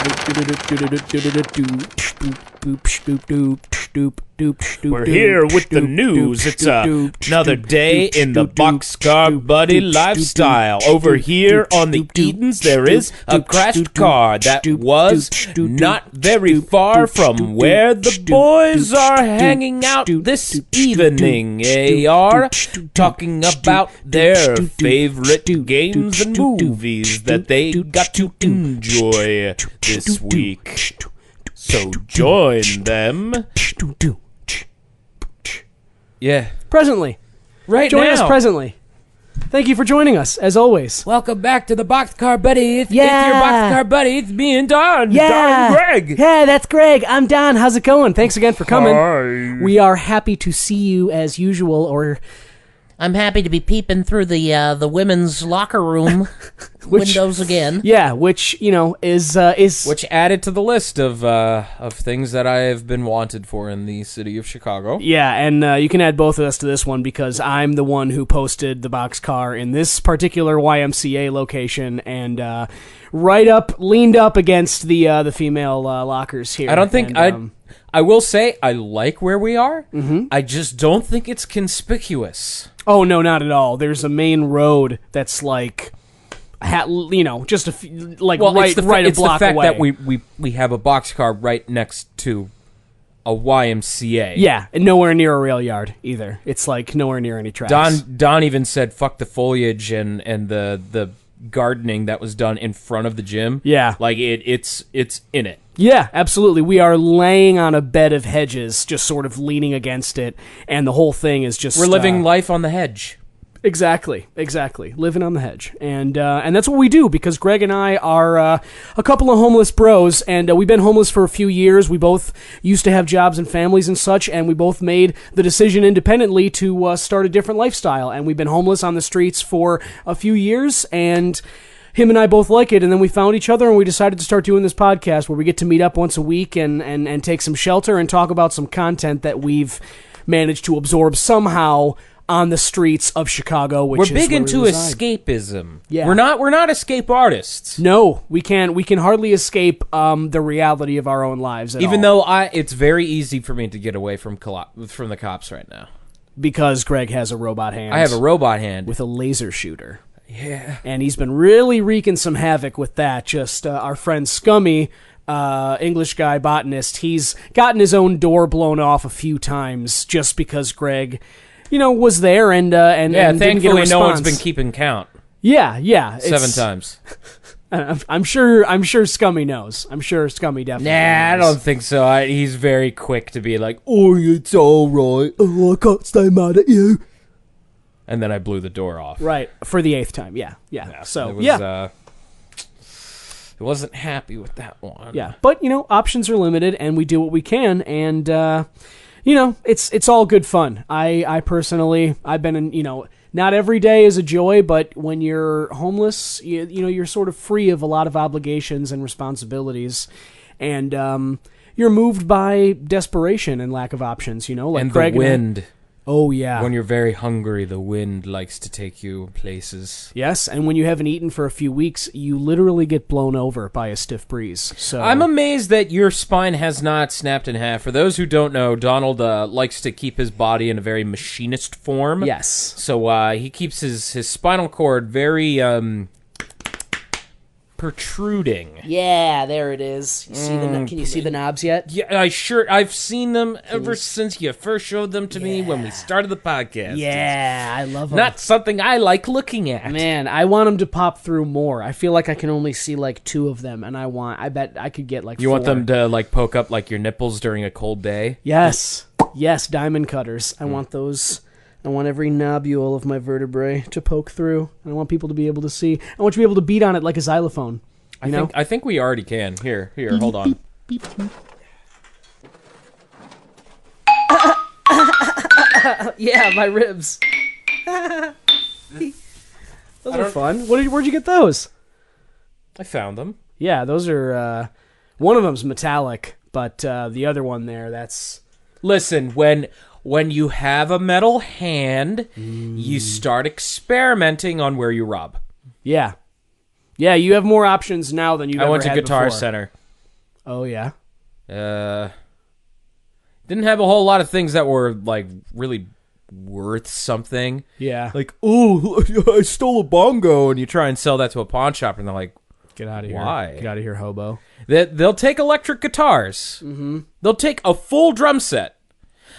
We're here with the news. It's another day in the Boxcar Buddy lifestyle. Over here on the Edens, there is a crashed car that was not very far from where the boys are hanging out this evening. They are talking about their favorite games and movies that they got to enjoy this week. So join them. Yeah. Presently. Right Join now. us presently. Thank you for joining us, as always. Welcome back to the Boxcar Buddy. It's your Boxcar Buddy. It's me and Don. Yeah. Don and Greg. Yeah, that's Greg. I'm Don. How's it going? Thanks again for coming. Hi. We are happy to see you as usual, or... I'm happy to be peeping through the women's locker room windows again. Yeah, which, you know, is... Which added to the list of things that I have been wanted for in the city of Chicago. Yeah, and you can add both of us to this one because I'm the one who posted the boxcar in this particular YMCA location and leaned up against the female lockers here. I don't think I will say I like where we are. Mm-hmm. I just don't think it's conspicuous. Oh, no, not at all. There's a main road that's like... just it's a the block away. It's the fact that we have a boxcar right next to a YMCA. Yeah, and nowhere near a rail yard either. It's like nowhere near any tracks. Don even said fuck the foliage and the gardening that was done in front of the gym. Yeah. Like it's in it. Yeah, absolutely. We are laying on a bed of hedges, just sort of leaning against it, and the whole thing is just... We're living life on the hedge. Exactly. Living on the hedge. And that's what we do, because Greg and I are a couple of homeless bros, and we've been homeless for a few years. We both used to have jobs and families and such, and we both made the decision independently to start a different lifestyle. And we've been homeless on the streets for a few years, and... him and I both like it, and then we found each other, and we decided to start doing this podcast where we get to meet up once a week and take some shelter and talk about some content that we've managed to absorb somehow on the streets of Chicago, which we're is big where into we reside. escapism. Yeah. We're not escape artists. No, we can hardly escape the reality of our own lives. Even though it's very easy for me to get away from the cops right now. Because Greg has a robot hand. I have a robot hand with a laser shooter. Yeah. And he's been really wreaking some havoc with that. Just our friend Scummy, English guy botanist, he's gotten his own door blown off a few times just because Greg, was there and yeah. didn't get a Thankfully, response. no one's been keeping count. Yeah. 7 times. I'm sure Scummy knows. I'm sure Scummy definitely knows. I don't think so. He's very quick to be like, "Oh, it's all right. Oh, I can't stay mad at you." And then I blew the door off. Right, for the 8th time, yeah. So, it was, yeah. I wasn't happy with that one. Yeah, but, options are limited, and we do what we can, and, it's all good fun. I personally, I've been in, not every day is a joy, but when you're homeless, you're sort of free of a lot of obligations and responsibilities, and you're moved by desperation and lack of options, like and Greg the wind. Oh, yeah. When you're very hungry, the wind likes to take you places. Yes, and when you haven't eaten for a few weeks, you literally get blown over by a stiff breeze. So I'm amazed that your spine has not snapped in half. For those who don't know, Donald likes to keep his body in a very machinist form. Yes. So he keeps his spinal cord very protruding. Yeah, there it is. You see can you see the knobs yet? Yeah, I've seen them ever since you first showed them to me when we started the podcast. Yeah, I love them. Not something I like looking at. Man, I want them to pop through more. I feel like I can only see like 2 of them, and I bet I could get like 4. You want them to like poke up like your nipples during a cold day? Yes, diamond cutters. I want those. I want every nobule of my vertebrae to poke through, and I want people to be able to see. I want you to be able to beat on it like a xylophone. I think we already can. Here, hold on. Yeah, my ribs. Those are fun. Where'd you get those? I found them. Yeah, those are... one of them's metallic, but the other one there, that's... Listen, when you have a metal hand, you start experimenting on where you rob. Yeah. Yeah, you have more options now than you've ever had I went to Guitar before. Center. Oh, yeah. Didn't have a whole lot of things that were, like, really worth something. Yeah. Like, oh, I stole a bongo, and you try and sell that to a pawn shop, and they're like, get out of here. why? Get out of here, hobo. They'll take electric guitars. Mm-hmm. They'll take a full drum set.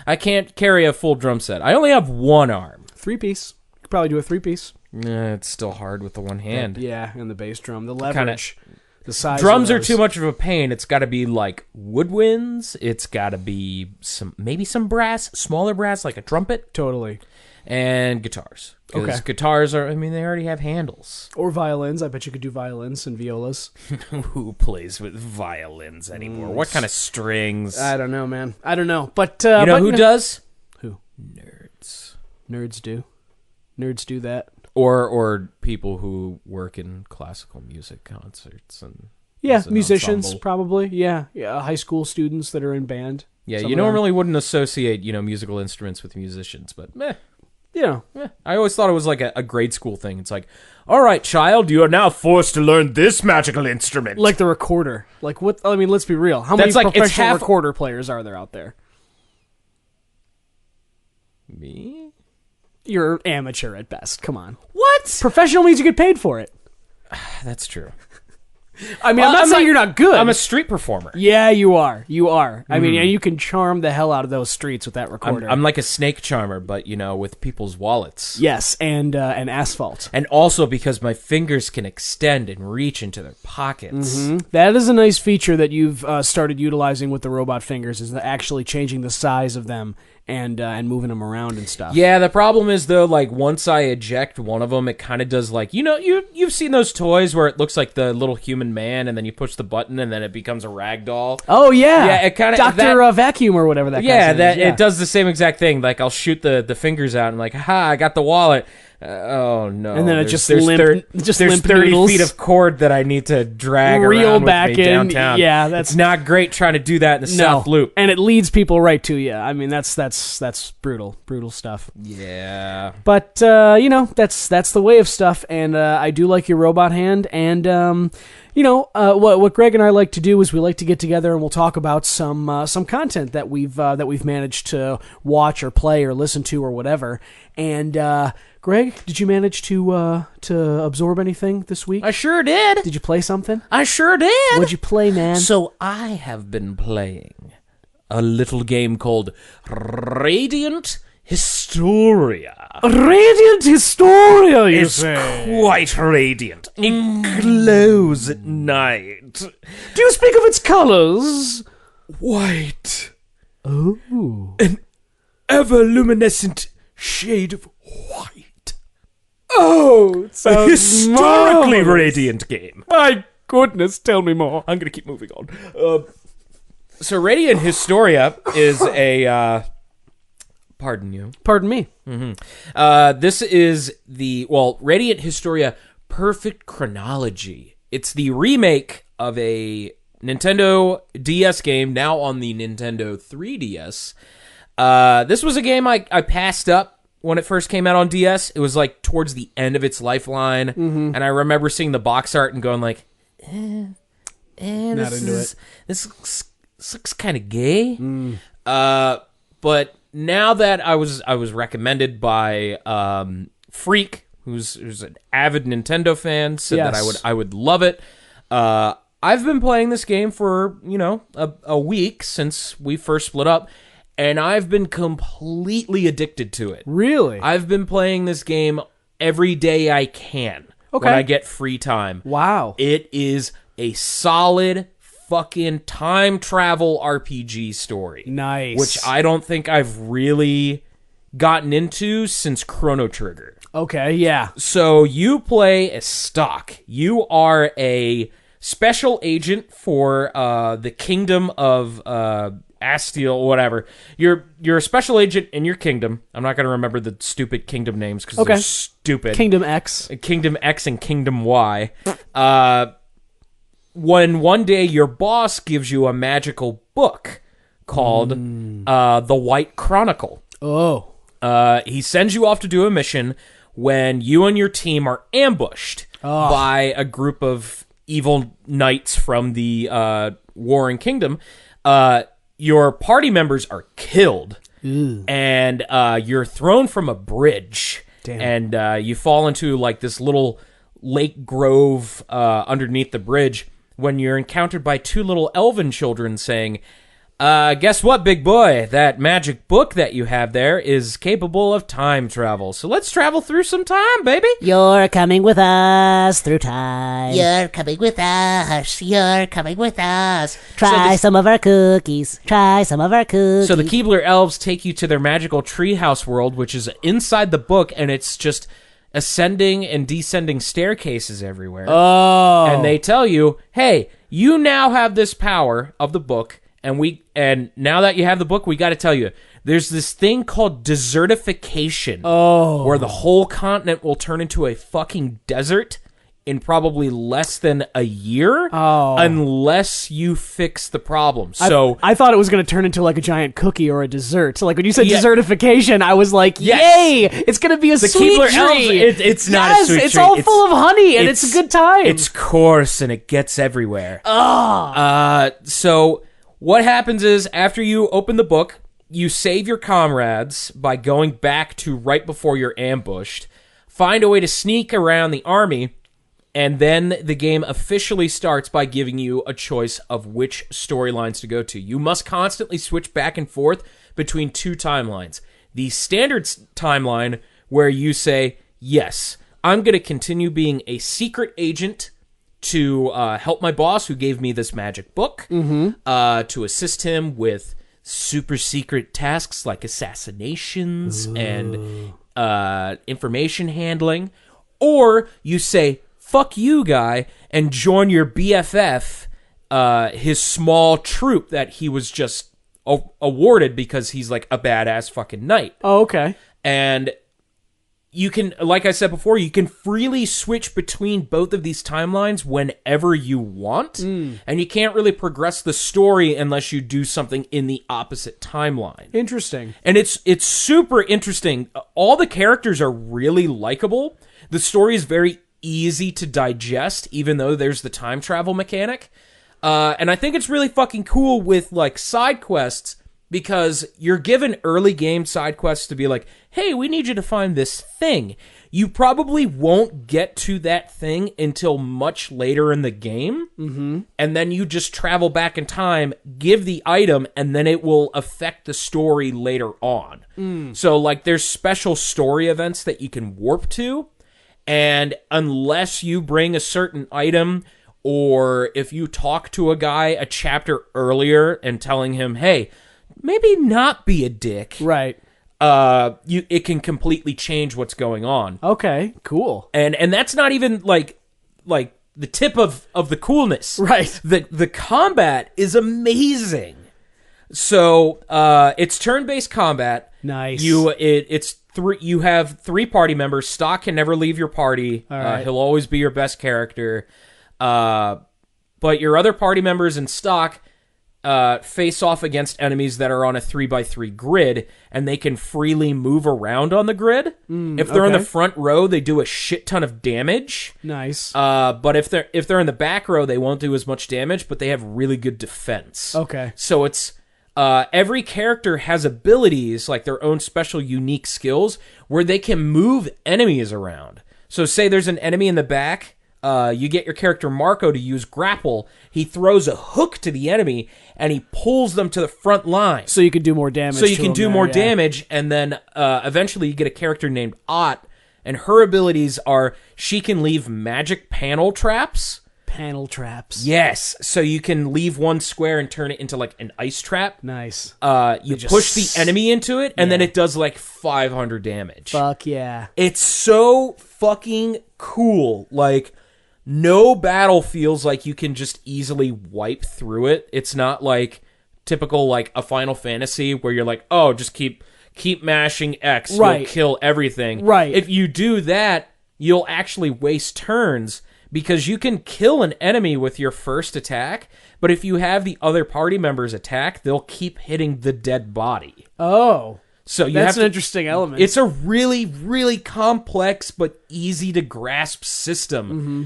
I can't carry a full drum set. I only have one arm. 3-piece. You could probably do a 3-piece. It's still hard with the one hand. Yeah, and the bass drum. The leverage. The size Drums of are those. too much of a pain. It's got to be like woodwinds. It's got to be maybe some brass, smaller brass, like a trumpet. Totally. And guitars. Because Okay. guitars are, I mean, they already have handles. Or violins. I bet you could do violins and violas. Who plays with violins anymore? What kind of strings? I don't know, man. I don't know. But you know who does? Who? Nerds. Nerds do. Nerds do that. Or people who work in classical music concerts and Yeah, as an musicians ensemble. probably. Yeah, high school students that are in band. Yeah, Some you of them. normally wouldn't associate, musical instruments with musicians, but Yeah. I always thought it was like a grade school thing. It's like, all right, child, you are now forced to learn this magical instrument. Like the recorder. Like what? I mean, let's be real. How many That's like- it's professional half- recorder players are there out there? Me? You're amateur at best. Come on. What? Professional means you get paid for it. That's true. I mean, Well, I'm not I'm saying not- you're not good. I'm a street performer. Yeah, you are. You are. I mean, and you can charm the hell out of those streets with that recorder. I'm like a snake charmer, but, with people's wallets. Yes, and asphalt. And also because my fingers can extend and reach into their pockets. That is a nice feature that you've started utilizing with the robot fingers, is actually changing the size of them and moving them around and stuff. Yeah, the problem is, though, like, once I eject one of them, it kind of does, like, you've seen those toys where it looks like the little human man, and then you push the button, and then it becomes a rag doll. Oh, yeah. Yeah, it kinda- Dr. Vacuum or whatever that Yeah, guy's name is. it does the same exact thing. Like, I'll shoot the fingers out, and like, ha, I got the wallet. Oh, no. And then it There's- just there's limp- thir- just There's limp 30 noodles. feet of cord that I need to drag Reel around back with me in. downtown. Yeah, that's- It's not great trying to do that in the South Loop. And it leads people right to you. I mean, that's brutal stuff. Yeah. But that's the way of stuff, and I do like your robot hand. And what Greg and I like to do is we like to get together and we'll talk about some content that we've managed to watch or play or listen to or whatever. And Greg, did you manage to absorb anything this week? I sure did. Did you play something? I sure did. What'd you play, man? So I have been playing a little game called Radiant Historia. Radiant Historia, you It's say? quite radiant. It glows at night. Do you speak of its colors? White. Oh. An ever-luminescent shade of white. Oh, it A sounds historically marvelous. radiant game. My goodness, tell me more. I'm going to keep moving on. So Radiant Historia is a... pardon you. Pardon me. This is Radiant Historia Perfect Chronology. It's the remake of a Nintendo DS game, now on the Nintendo 3DS. This was a game I passed up when it first came out on DS. It was like towards the end of its lifeline, and I remember seeing the box art and going like, this looks kind of gay. But now that I was recommended by Freak, who's an avid Nintendo fan, said that I would love it. I've been playing this game for a week since we first split up, and I've been completely addicted to it. Really? I've been playing this game every day I can when I get free time. Wow. It is a solid fucking time travel RPG story. Nice. Which I don't think I've really gotten into since Chrono Trigger. Okay, yeah. So you play as Stock. You are a special agent for the kingdom of Astiel, whatever. You're a special agent in your kingdom. I'm not going to remember the stupid kingdom names because they're stupid. Kingdom X. Kingdom X and Kingdom Y. When one day your boss gives you a magical book called The White Chronicle. Oh. He sends you off to do a mission when you and your team are ambushed by a group of evil knights from the Warring Kingdom, your party members are killed. And you're thrown from a bridge. Damn. And you fall into like this little lake grove underneath the bridge when you're encountered by two little elven children saying, guess what, big boy? That magic book that you have there is capable of time travel. So let's travel through some time, baby. You're coming with us through time. You're coming with us. You're coming with us. Try some of our cookies. Try some of our cookies. So the Keebler elves take you to their magical treehouse world, which is inside the book, and it's just ascending and descending staircases everywhere. Oh. And they tell you, hey, you now have this power of the book. And now that you have the book, we got to tell you, there's this thing called desertification. Oh. Where the whole continent will turn into a fucking desert in probably less than a year. Oh. Unless you fix the problem. So I thought it was going to turn into like a giant cookie or a dessert. So like when you said desertification, I was like, yay! It's going to be a sweet Keebler treat. Elves, it's not a sweet treat. It's all full of honey, and it's a good time. It's coarse, and it gets everywhere. So what happens is, after you open the book, you save your comrades by going back to right before you're ambushed, find a way to sneak around the army, and then the game officially starts by giving you a choice of which storylines to go to. You must constantly switch back and forth between two timelines. The standard timeline, where you say, yes, I'm going to continue being a secret agent to help my boss who gave me this magic book, to assist him with super secret tasks like assassinations and information handling. Or you say, fuck you, guy, and join your BFF, his small troop that he was just awarded because he's like a badass fucking knight. Oh, okay. And you can, like I said before, you can freely switch between both of these timelines whenever you want, and you can't really progress the story unless you do something in the opposite timeline. Interesting. And it's super interesting. All the characters are really likable. The story is very easy to digest, even though there's the time travel mechanic. And I think it's really fucking cool with like side quests, because you're given early game side quests to be like, hey, we need you to find this thing. You probably won't get to that thing until much later in the game. Mm-hmm. And then you just travel back in time, give the item, and then it will affect the story later on. So, like, there's special story events that you can warp to. And unless you bring a certain item, or if you talk to a guy a chapter earlier and telling him, hey, maybe not be a dick. Right. It can completely change what's going on. Okay, cool. And that's not even like the tip of the coolness. Right. The combat is amazing. So it's turn-based combat. Nice. You have three party members. Stock can never leave your party. All right. He'll always be your best character. But your other party members in Stock face off against enemies that are on a 3x3 grid, and they can freely move around on the grid. If they're in the front row, they do a shit ton of damage. Nice. But if they're in the back row, they won't do as much damage, but they have really good defense. Okay. So it's every character has abilities, like their own special unique skills, where they can move enemies around. So say there's an enemy in the back. You get your character Marco to use grapple. He throws a hook to the enemy, and he pulls them to the front line. So you can do more damage. So you can do more damage, and then eventually you get a character named Ott, and her abilities are she can leave magic panel traps. Panel traps. Yes. So you can leave one square and turn it into like an ice trap. Nice. You push the enemy into it, and then it does like 500 damage. Fuck yeah. It's so fucking cool. Like, no battle feels like you can just easily wipe through it. It's not like typical like a Final Fantasy where you're like, oh, just keep mashing X, you'll kill everything. Right. If you do that, you'll actually waste turns, because you can kill an enemy with your first attack, but if you have the other party members attack, they'll keep hitting the dead body. Oh. So that's an interesting element. It's a really, really complex but easy to grasp system. Mm-hmm.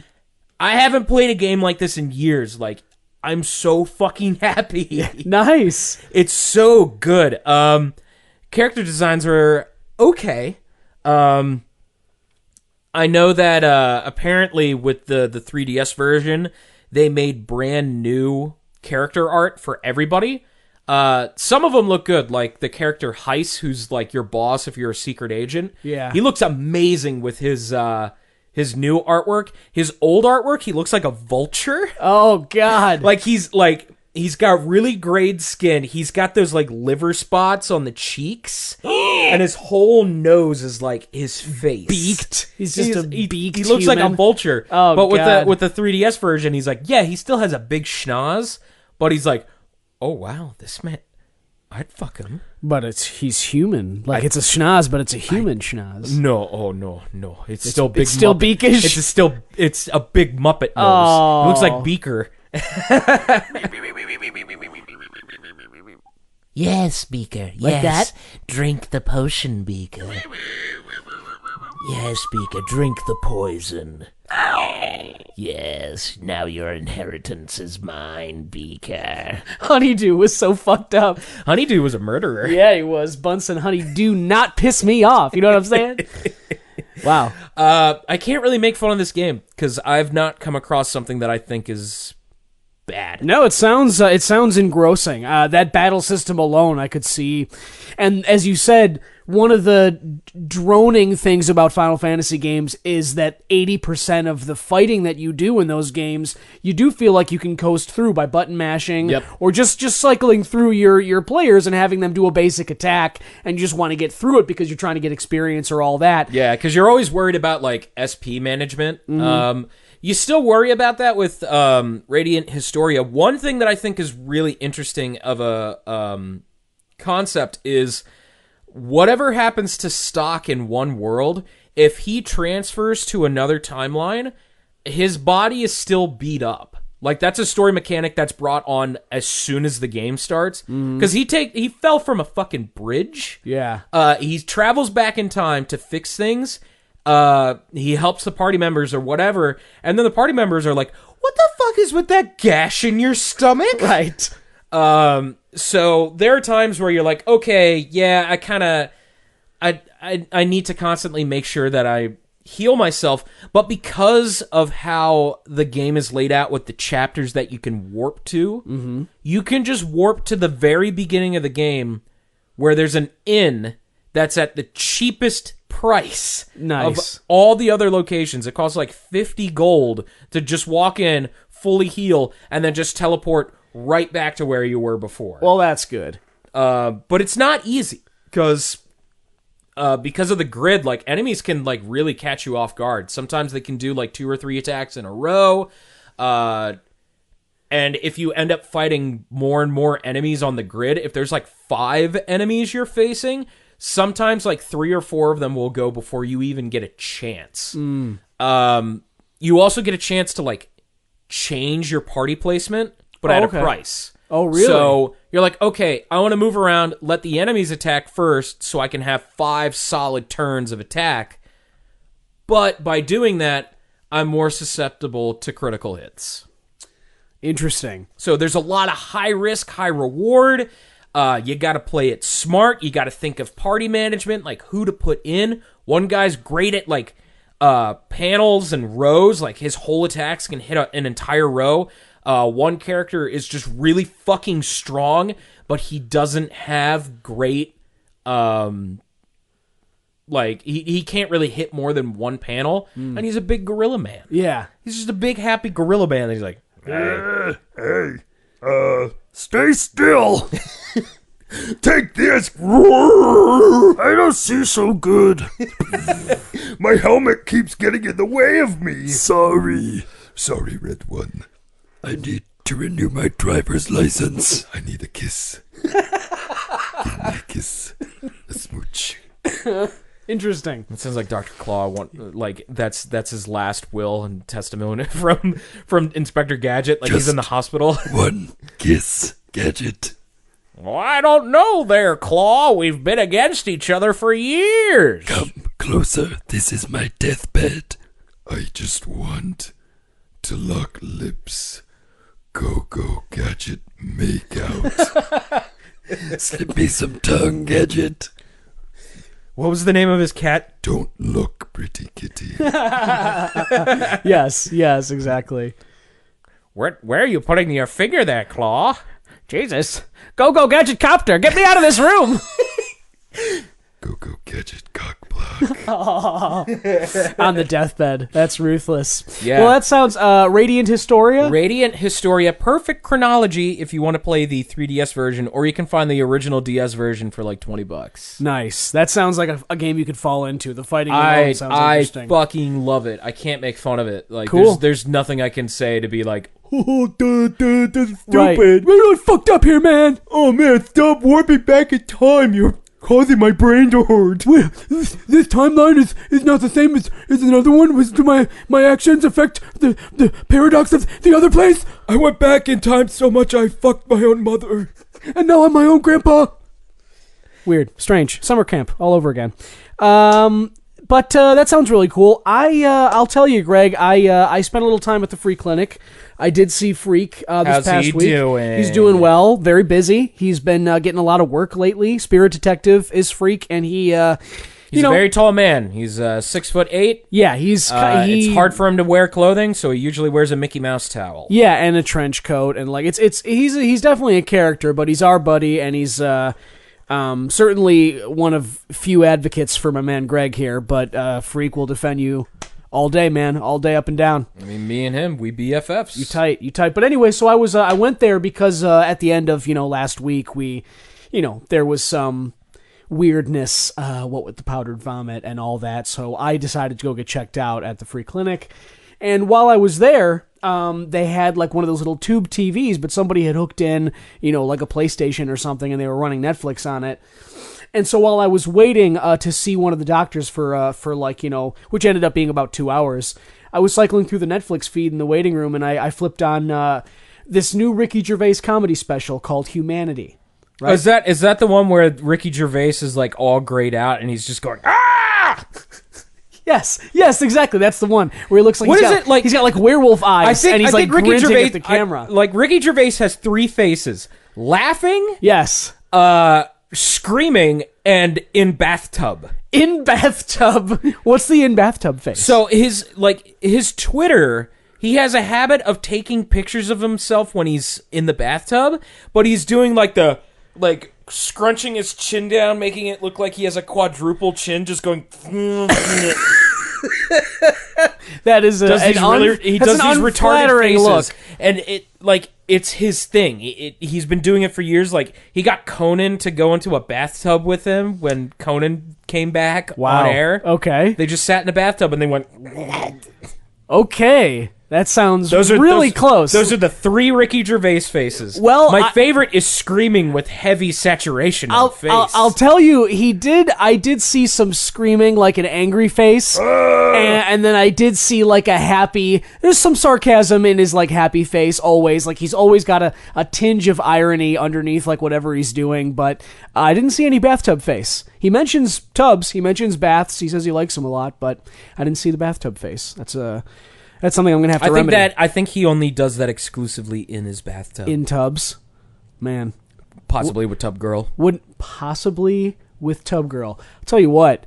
I haven't played a game like this in years. Like, I'm so fucking happy. Nice. It's so good. Character designs are okay. I know that apparently with the 3DS version, they made brand new character art for everybody. Some of them look good, like the character Heiss, who's like your boss if you're a secret agent. Yeah. He looks amazing with his new artwork. His old artwork, he looks like a vulture. Oh, God. He's got really grayed skin. He's got those like liver spots on the cheeks, and his whole nose is like his face. Beaked. He's just a beaked He looks like a vulture. Oh, but God. with the 3DS version, he's like, yeah, he still has a big schnoz, but he's like, oh wow, this man, I'd fuck him. But he's human. Like, it's a schnoz, but it's a human schnoz. No. It's still big. It's still Muppet. beakish? It's a big Muppet nose. Oh. It looks like Beaker. Yes, Beaker. Like Yes. that? Drink the potion, Beaker. Yes, Beaker. Drink the poison. Yes. Now your inheritance is mine, Beaker. Honeydew was so fucked up. Honeydew was a murderer. Yeah, he was. Bunsen Honeydew not piss me off. You know what I'm saying? Wow. I can't really make fun of this game because I've not come across something that I think is bad. No, it sounds engrossing. That battle system alone, I could see. And as you said, one of the droning things about Final Fantasy games is that 80% of the fighting that you do in those games, you do feel like you can coast through by button mashing, Yep. or just cycling through your players and having them do a basic attack, and you just want to get through it because you're trying to get experience or all that. Yeah, because you're always worried about like SP management. You still worry about that with Radiant Historia. One thing that I think is really interesting of a concept is whatever happens to stock in one world, if he transfers to another timeline, his body is still beat up. Like, that's a story mechanic that's brought on as soon as the game starts. Because he fell from a fucking bridge. Yeah. He travels back in time to fix things. He helps the party members or whatever, and then the party members are like, what the fuck is with that gash in your stomach? Right. So there are times where you're like, okay, yeah, I need to constantly make sure that I heal myself, but because of how the game is laid out with the chapters that you can warp to, you can just warp to the very beginning of the game where there's an inn that's at the cheapest price Nice. of all the other locations. It costs like 50 gold to just walk in, fully heal, and then just teleport right back to where you were before. Well, that's good. But it's not easy because of the grid. Like, enemies can like really catch you off guard. Sometimes they can do like 2 or 3 attacks in a row. And if you end up fighting more and more enemies on the grid, if there's like 5 enemies you're facing, sometimes like 3 or 4 of them will go before you even get a chance. You also get a chance to like change your party placement, but at a price. Oh, really? So you're like, okay, I want to move around, let the enemies attack first so I can have 5 solid turns of attack. But by doing that, I'm more susceptible to critical hits. Interesting. So there's a lot of high risk, high reward. You got to play it smart. You got to think of party management, like who to put in. One guy's great at like panels and rows. Like his whole attacks can hit an entire row. One character is just really fucking strong, but he doesn't have great, like, he can't really hit more than one panel, and he's a big gorilla man. Yeah. He's just a big, happy gorilla man, and he's like, Stay still. Take this. I don't see so good. My helmet keeps getting in the way of me. Sorry, Red One. I need to renew my driver's license. I need a kiss. Give me a kiss. A smooch. Interesting. it sounds like Dr. Claw, like, that's his last will and testimony from Inspector Gadget, like he's in the hospital. One kiss, Gadget. Well, I don't know there, Claw. We've been against each other for years. Come closer. This is my deathbed. I just want to lock lips. Go, go, Gadget, make out. Slip me some tongue, Gadget. What was the name of his cat? Don't look, pretty kitty. Yes, exactly. Where are you putting your finger there, Claw? Jesus. Go, Gadget Copter. Get me out of this room. Go, Gadget, cock block. On the deathbed. That's ruthless. Yeah. Well, that sounds Radiant Historia. Radiant Historia, perfect chronology if you want to play the 3DS version, or you can find the original DS version for like $20. Nice. That sounds like a game you could fall into. The fighting alone sounds interesting. I fucking love it. I can't make fun of it. Like, cool. There's nothing I can say to be like, Oh, that's stupid. Right. We're fucked up here, man. Oh, man, stop warping back in time. You're causing my brain to hurt. Well, this timeline is not the same as another one. Do my actions affect the paradox of the other place? I went back in time so much I fucked my own mother. And now I'm my own grandpa. Weird. Strange. Summer camp all over again. But that sounds really cool. I'll tell you, Greg, I spent a little time at the Free Clinic. I did see Freak this past week. Doing? He's doing well, very busy. He's been getting a lot of work lately. Spirit Detective is Freak, and he's a very tall man. He's 6'8". Yeah, he's it's hard for him to wear clothing, so he usually wears a Mickey Mouse towel. Yeah, and a trench coat, and like he's definitely a character, but he's our buddy, and he's certainly one of few advocates for my man Greg here. But Freak will defend you all day, man, all day up and down. I mean, me and him, we BFFs. You tight. But anyway, so I went there because at the end of last week there was some weirdness, what with the powdered vomit and all that. So I decided to go get checked out at the Free Clinic. And while I was there, they had like one of those little tube TVs, but somebody had hooked in, like a PlayStation or something, and they were running Netflix on it. And so while I was waiting to see one of the doctors for like, which ended up being about 2 hours, I was cycling through the Netflix feed in the waiting room, and I flipped on this new Ricky Gervais comedy special called Humanity. Right? Is that the one where Ricky Gervais is like all grayed out and he's just going, ah! Yes, exactly. That's the one where he looks like he's got like werewolf eyes, and he's like Ricky grinting Gervais, at the camera. Ricky Gervais has three faces: laughing, yes, screaming, and in bathtub. In bathtub. What's the in bathtub face? So his Twitter, he has a habit of taking pictures of himself when he's in the bathtub, but he's doing like scrunching his chin down, making it look like he has a quadruple chin, just going. That is he does these retarded faces, look. And it's his thing. He's been doing it for years. Like, he got Conan to go into a bathtub with him when Conan came back on air. Okay, they just sat in a bathtub and they went. Okay. That sounds really close. Those are the three Ricky Gervais faces. Well, my favorite is screaming with heavy saturation on face. I'll tell you, I did see some screaming, like an angry face, and then I did see like a happy. There's some sarcasm in his like happy face always. Like he's always got a tinge of irony underneath like whatever he's doing. But I didn't see any bathtub face. He mentions tubs. He mentions baths. He says he likes them a lot, but I didn't see the bathtub face. That's something I'm going to have to remedy. I think he only does that exclusively in his bathtub. In tubs? Man. Possibly with Tub Girl. Possibly with Tub Girl. I'll tell you what.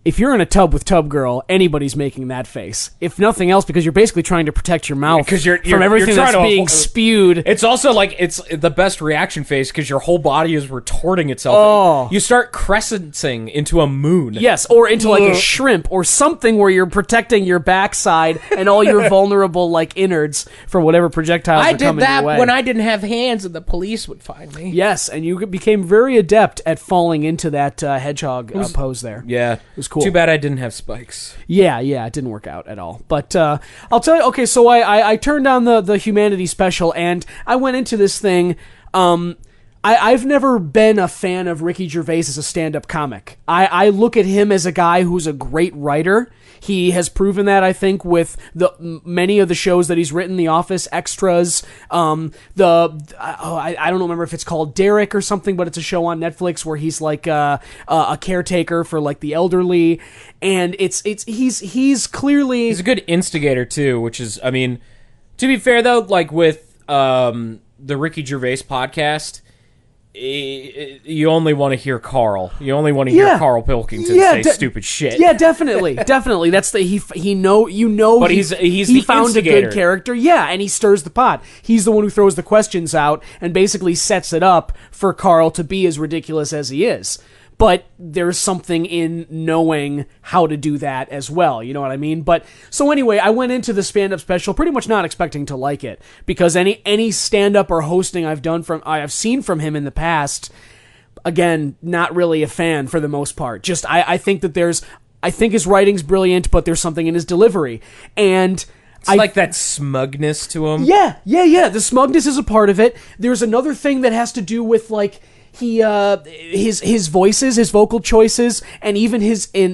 If you're in a tub with Tub Girl, anybody's making that face. If nothing else, because you're basically trying to protect your mouth from everything that's being spewed. It's also like it's the best reaction face because your whole body is retorting itself. Oh. You start crescenting into a moon. Yes, or into like a shrimp or something where you're protecting your backside and all your vulnerable like innards from whatever projectiles are coming your way. I did that when I didn't have hands and the police would find me. Yes, and you became very adept at falling into that hedgehog pose there. Yeah. It was cool. Too bad I didn't have spikes. Yeah, it didn't work out at all. But I'll tell you, okay, so I turned on the Humanity special, and I went into this thing. I've never been a fan of Ricky Gervais as a stand-up comic. I look at him as a guy who's a great writer. He has proven that, I think, with many of the shows that he's written, The Office, Extras, I don't remember if it's called Derek or something, but it's a show on Netflix where he's like a caretaker for like the elderly, and he's clearly... He's a good instigator, too, which is, I mean, to be fair, though, like with the Ricky Gervais podcast, you only want to hear Carl. You only want to hear Carl Pilkington say stupid shit. Yeah, definitely. That's the he But he's the found instigator. A good character. Yeah, and he stirs the pot. He's the one who throws the questions out and basically sets it up for Carl to be as ridiculous as he is. But there's something in knowing how to do that as well. You know what I mean? But so anyway, I went into the stand-up special pretty much not expecting to like it, because any stand-up or hosting I've seen from him in the past, again, not really a fan for the most part. Just I think his writing's brilliant, but there's something in his delivery, and it's like that smugness to him. Yeah. The smugness is a part of it. There's another thing that has to do with like. His voices, his vocal choices, and even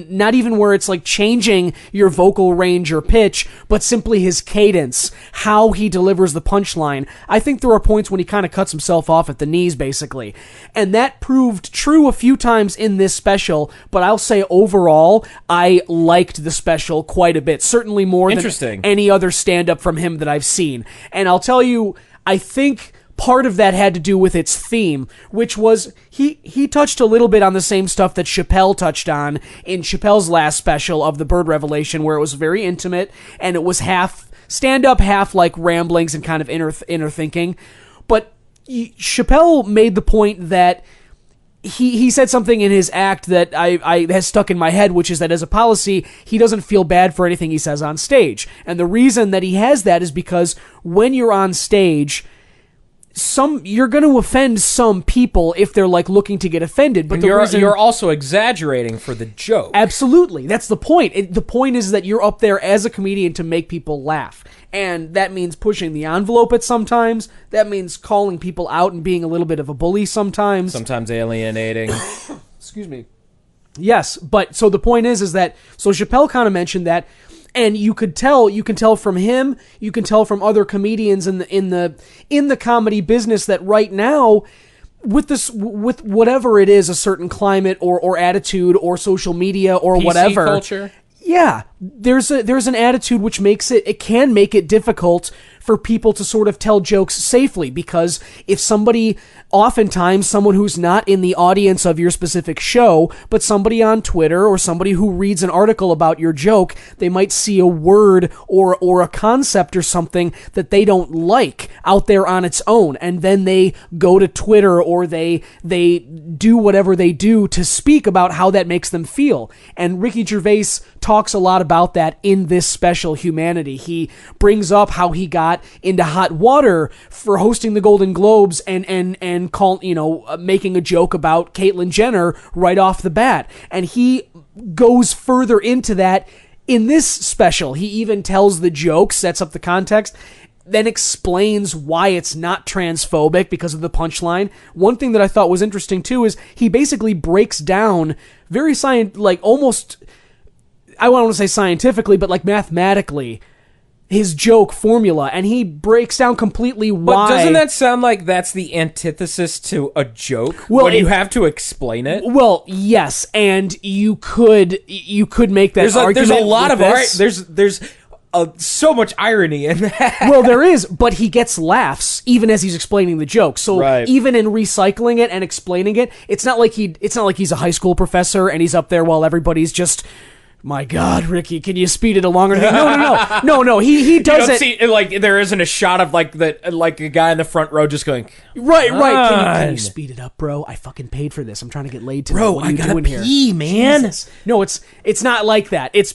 not even where it's like changing your vocal range or pitch, but simply his cadence, how he delivers the punchline. I think there are points when he kind of cuts himself off at the knees, basically. And that proved true a few times in this special, but I'll say overall, I liked the special quite a bit. Certainly more than any other stand-up from him that I've seen. And I'll tell you, I think part of that had to do with its theme, which was he touched a little bit on the same stuff that Chappelle touched on in Chappelle's last special of The Bird Revelation, where it was very intimate and it was half stand-up, half like ramblings and kind of inner thinking. But Chappelle made the point that he said something in his act that I has stuck in my head, which is that as a policy, he doesn't feel bad for anything he says on stage. And the reason that he has that is because when you're on stage, you're going to offend some people if they're like looking to get offended, but you're also exaggerating for the joke. Absolutely, that's the point. The point is that you're up there as a comedian to make people laugh, and that means pushing the envelope at sometimes. That means calling people out and being a little bit of a bully sometimes. Sometimes alienating. Excuse me. Yes, but so the point is that Chappelle kind of mentioned that. And you can tell from him, you can tell from other comedians in the comedy business that right now, with whatever it is, a certain climate or attitude or social media or PC whatever culture. Yeah, there's an attitude which makes it can make it difficult for people to sort of tell jokes safely, because if oftentimes someone who's not in the audience of your specific show, but somebody on Twitter or somebody who reads an article about your joke, they might see a word or a concept or something that they don't like out there on its own, and then they go to Twitter or they do whatever they do to speak about how that makes them feel. And Ricky Gervais talks a lot about that in this special, Humanity. He brings up how he got into hot water for hosting the Golden Globes and making a joke about Caitlyn Jenner right off the bat. And he goes further into that in this special. He even tells the joke, sets up the context, then explains why it's not transphobic because of the punchline. One thing that I thought was interesting too is he basically breaks down very almost, I want to say scientifically, but like mathematically, his joke formula, and he breaks down completely why. But doesn't that sound like that's the antithesis to a joke? Well, when you have to explain it. Well, yes, and you could make that argument. There's a lot of there's so much irony in that. Well, there is, but he gets laughs even as he's explaining the joke. So even in recycling it and explaining it, it's not like he's a high school professor and he's up there while everybody's just, my God, Ricky, can you speed it along? No. He does it. See, like there isn't a shot of like a guy in the front row just going, right. Can you speed it up, bro? I fucking paid for this. I'm trying to get laid tonight. Bro, what are you I gotta doing pee, here? man. Jesus. No, it's not like that. It's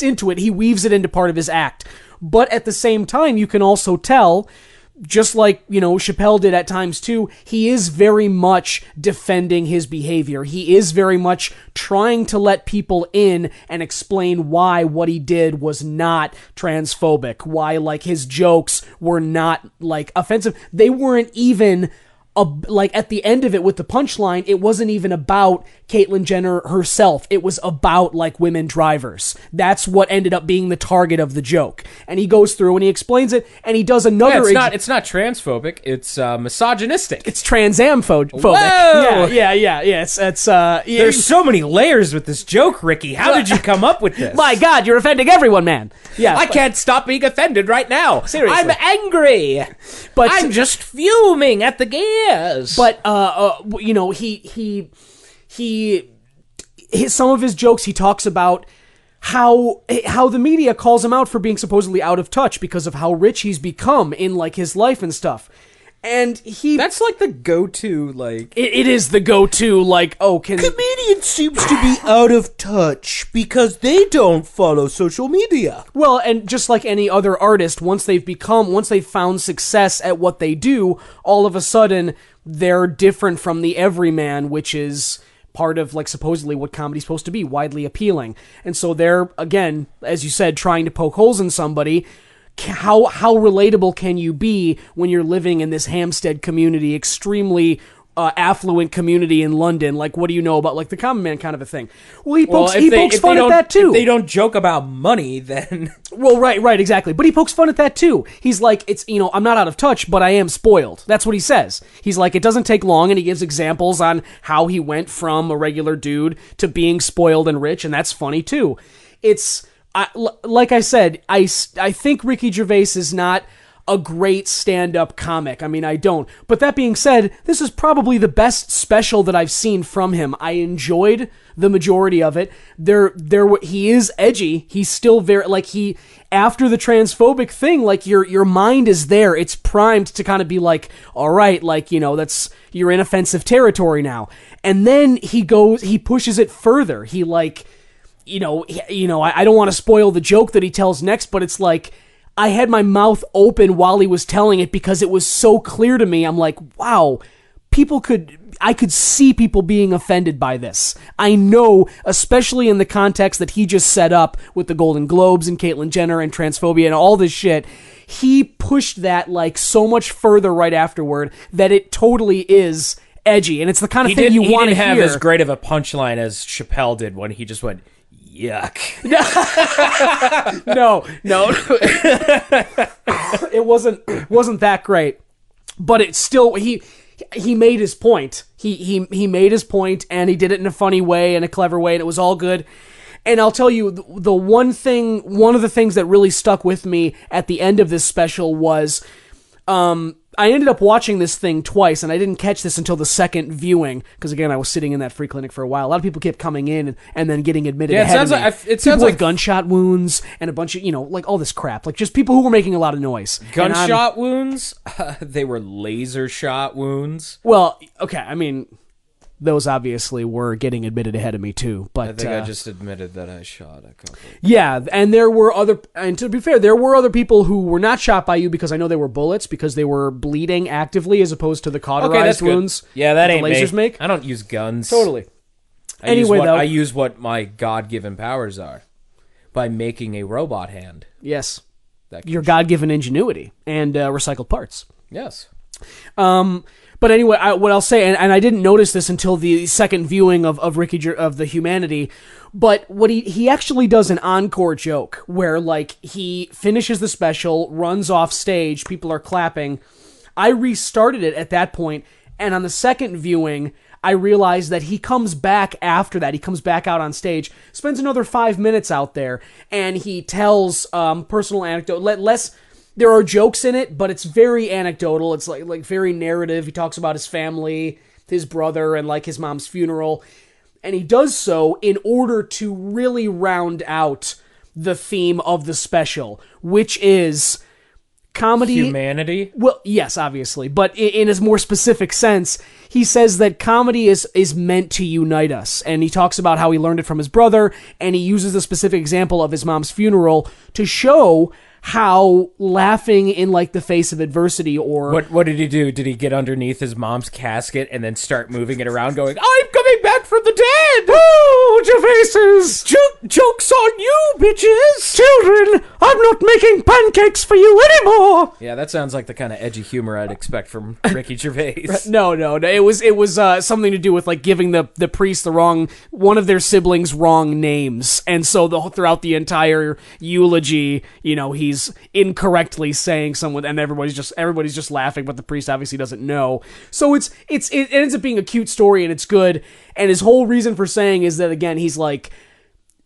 into it. He weaves it into part of his act. But at the same time, you can also tell, just like, Chappelle did at times too, he is very much defending his behavior. He is very much trying to let people in and explain why what he did was not transphobic, why like his jokes were not like offensive. They weren't even at the end of it with the punchline, it wasn't even about Caitlyn Jenner herself. It was about like women drivers. That's what ended up being the target of the joke. And he goes through and he explains it, and he does another. It's not transphobic. It's misogynistic. It's transamphobic. Whoa! Yeah. There's so many layers with this joke, Ricky. How did you come up with this? My God, you're offending everyone, man. Yeah, I can't stop being offended right now. Seriously. I'm angry. But I'm just fuming at the gears. But you know, some of his jokes, he talks about how the media calls him out for being supposedly out of touch because of how rich he's become in like his life and stuff. And that's like the go-to, like... It is the go-to, like, comedian seems to be out of touch because they don't follow social media. Well, and just like any other artist, once they've found success at what they do, all of a sudden, they're different from the everyman, which is part of, like, supposedly what comedy's supposed to be, widely appealing. And so they're, again, as you said, trying to poke holes in somebody. How relatable can you be when you're living in this Hampstead community, extremely affluent community in London? Like, what do you know about, like, the common man kind of a thing? Well, he pokes fun at that too. If they don't joke about money, then... Well, right, exactly. But he pokes fun at that too. He's like, I'm not out of touch, but I am spoiled. That's what he says. He's like, it doesn't take long, and he gives examples on how he went from a regular dude to being spoiled and rich, and that's funny too. Like I said, I think Ricky Gervais is not a great stand-up comic. I mean, I don't. But that being said, this is probably the best special that I've seen from him. I enjoyed the majority of it. He is edgy. He's still very, like, after the transphobic thing, like, your mind is there. It's primed to kind of be like, all right, like, you're in offensive territory now. And then he pushes it further. He, like... I don't want to spoil the joke that he tells next, but it's like, I had my mouth open while he was telling it because it was so clear to me. I'm like, wow, I could see people being offended by this. I know, especially in the context that he just set up with the Golden Globes and Caitlyn Jenner and transphobia and all this shit. He pushed that like so much further right afterward that it totally is edgy, and it's the kind of thing you want to hear. He didn't have as great of a punchline as Chappelle did when he just went, yuck. No. It wasn't that great. But it's still, he made his point. He made his point, and he did it in a funny way and a clever way, and it was all good. And I'll tell you, one of the things that really stuck with me at the end of this special was, I ended up watching this thing twice, and I didn't catch this until the second viewing, because again, I was sitting in that free clinic for a while. A lot of people kept coming in and then getting admitted ahead of me. It sounds like gunshot wounds and a bunch of, like all this crap. Like just people who were making a lot of noise. Gunshot wounds? They were laser shot wounds? Well, okay, I mean... Those obviously were getting admitted ahead of me too, but I think I just admitted that I shot a couple. Yeah, and to be fair, there were other people who were not shot by you because I know they were bullets because they were bleeding actively as opposed to the cauterized wounds. Yeah, that ain't lasers me. Make. I don't use guns. Totally. I use what my God-given powers are by making a robot hand. Yes, your God-given ingenuity and recycled parts. Yes. But anyway, what I'll say, and I didn't notice this until the second viewing of Ricky of the Humanity, but what he actually does an encore joke where like he finishes the special, runs off stage, people are clapping. I restarted it at that point, and on the second viewing, I realized that he comes back after that. He comes back out on stage, spends another 5 minutes out there, and he tells personal anecdote. There are jokes in it, but it's very anecdotal. It's like very narrative. He talks about his family, his brother, and like his mom's funeral. And he does so in order to really round out the theme of the special, which is comedy. Humanity? Well, yes, obviously. But in a more specific sense, he says that comedy is meant to unite us. And he talks about how he learned it from his brother, and he uses the specific example of his mom's funeral to show how laughing in like the face of adversity or what did he do? Did he get underneath his mom's casket and then start moving it around going, I'm coming back from the dead. Oh, Gervaises! Joke's on you, bitches. Children, I'm not making pancakes for you anymore. Yeah, that sounds like the kind of edgy humor I'd expect from Ricky Gervais. No. It was something to do with like giving the priest one of their siblings wrong names, and so throughout the entire eulogy, he's incorrectly saying someone, and everybody's just laughing, but the priest obviously doesn't know. So it ends up being a cute story, and it's good. And his whole reason for saying is that, again, he's like,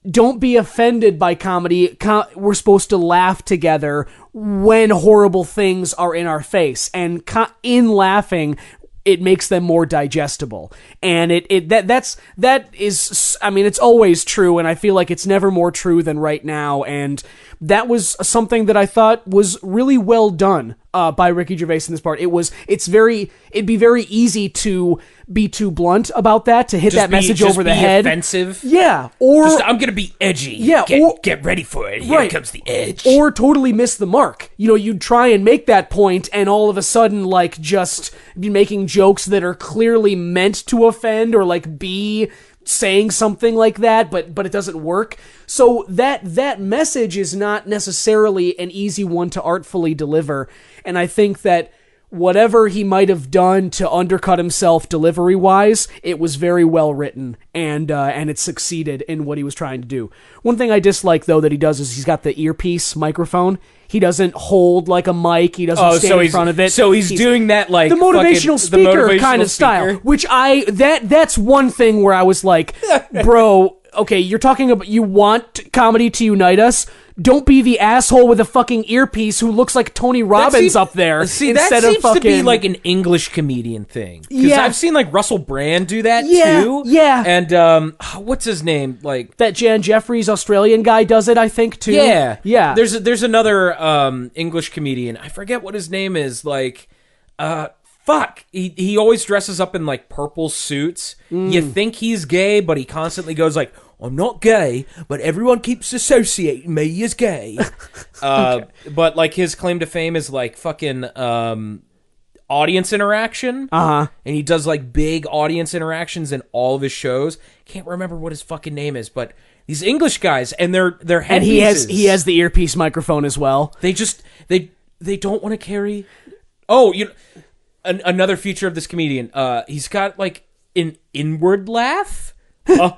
don't be offended by comedy. We're supposed to laugh together when horrible things are in our face, and in laughing, it makes them more digestible. And that is, I mean, it's always true, and I feel like it's never more true than right now. And that was something that I thought was really well done by Ricky Gervais in this part. It'd be very easy to be too blunt about that, to hit that message over the head. Offensive. Yeah. Or I'm gonna be edgy. Yeah. Get ready for it. Here comes the edge. Or totally miss the mark. You'd try and make that point, and all of a sudden, like, just be making jokes that are clearly meant to offend, or like be saying something like that, but it doesn't work. So that message is not necessarily an easy one to artfully deliver. And I think that whatever he might have done to undercut himself delivery-wise, it was very well written, and it succeeded in what he was trying to do. One thing I dislike, though, that he does is he's got the earpiece microphone. He doesn't hold like a mic. He doesn't stand in front of it. So he's doing that like the motivational speaker kind of style, which that's one thing where I was like, bro, okay, you're talking about you want comedy to unite us. Don't be the asshole with a fucking earpiece who looks like Tony Robbins up there. See, instead that seems of fucking, to be like an English comedian thing. Because Yeah. I've seen like Russell Brand do that too. Yeah. And what's his name? Like that Jan Jeffries Australian guy does it, I think, too. Yeah. There's another English comedian. I forget what his name is. Like fuck. He always dresses up in like purple suits. You think he's gay, but he constantly goes like, I'm not gay, but everyone keeps associating me as gay. Okay. But like his claim to fame is like fucking audience interaction. Uh-huh. And he does like big audience interactions in all of his shows. Can't remember what his fucking name is, but these English guys and their headpieces. And he has the earpiece microphone as well. They just they don't want to carry. Oh, another feature of this comedian. He's got like an inward laugh. I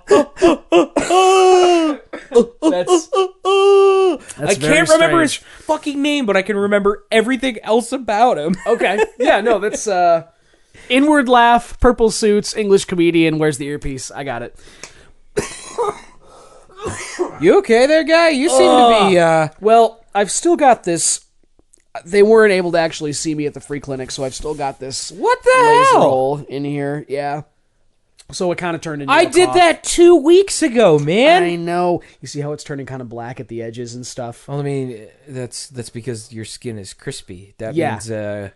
can't remember his fucking name, but I can remember everything else about him. Okay. Yeah, no, that's inward laugh, purple suits, English comedian, wears the earpiece. I got it. You okay there, guy? You seem to be Well, I've still got this. They weren't able to actually see me at the free clinic, so I've still got this What the laser hell? hole in here. Yeah. So it kind of turned into I a did cough. that 2 weeks ago, man. I know. You see how it's turning kind of black at the edges and stuff? Well, I mean, that's because your skin is crispy. That Yeah. means that